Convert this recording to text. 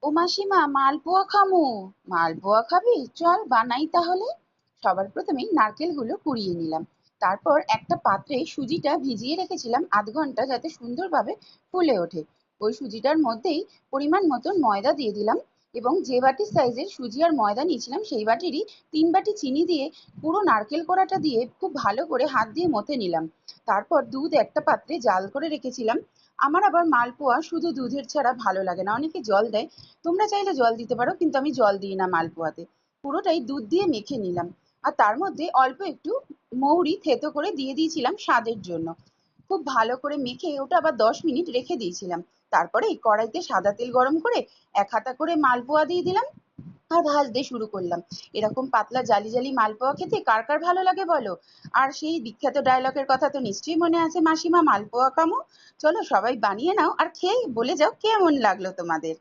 ও মাসিমা, মালপোয়া খামু। মালপোয়া খাবি? চল বানাই তাহলে। সবার প্রথমেই নারকেলগুলো কুড়িয়ে নিলাম। তারপর একটা পাত্রে সুজিটা ভিজিয়ে রেখেছিলাম 1/2 ঘন্টা, যাতে সুন্দরভাবে ফুলে ওঠে। ওই সুজিটার মধ্যেই পরিমাণ মতন ময়দা দিয়ে দিলাম, এবং যে বাটির সাইজের সুজি আর ময়দা নিয়েছিলাম সেই বাটিরই 3 বাটি চিনি দিয়ে পুরো নারকেল কোড়াটা দিয়ে খুব ভালো করে হাত দিয়ে মথে নিলাম। তারপর দুধ একটা পাত্রে জাল করে রেখেছিলাম। আমার আবার মালপোয়া শুধু দুধের ছাড়া ভালো লাগে না, অনেকে জল দেয়। তোমরা চাইলে জল দিতে পারো, কিন্তু আমি জল দিই না মালপোয়াতে। পুরোটাই দুধ দিয়ে মেখে নিলাম। আর তার মধ্যে অল্প একটু মৌরি থেতো করে দিয়ে দিয়েছিলাম স্বাদের জন্য। খুব ভালো করে মেখে ওটা আবার 10 মিনিট রেখে দিয়েছিলাম। তারপরে এই কড়াইতে সাদা তেল গরম করে 1 হাতা করে মালপোয়া দিয়ে দিলাম আর ভাজতে শুরু করলাম। এরকম পাতলা জালি জালি মালপোয়া খেতে কার কার ভালো লাগে বলো? আর সেই বিখ্যাত ডায়লগের কথা তো নিশ্চয়ই মনে আছে, মাসিমা মালপোয়া খামো। চলো সবাই বানিয়ে নাও আর খেয়ে বলে যাও কেমন লাগলো তোমাদের।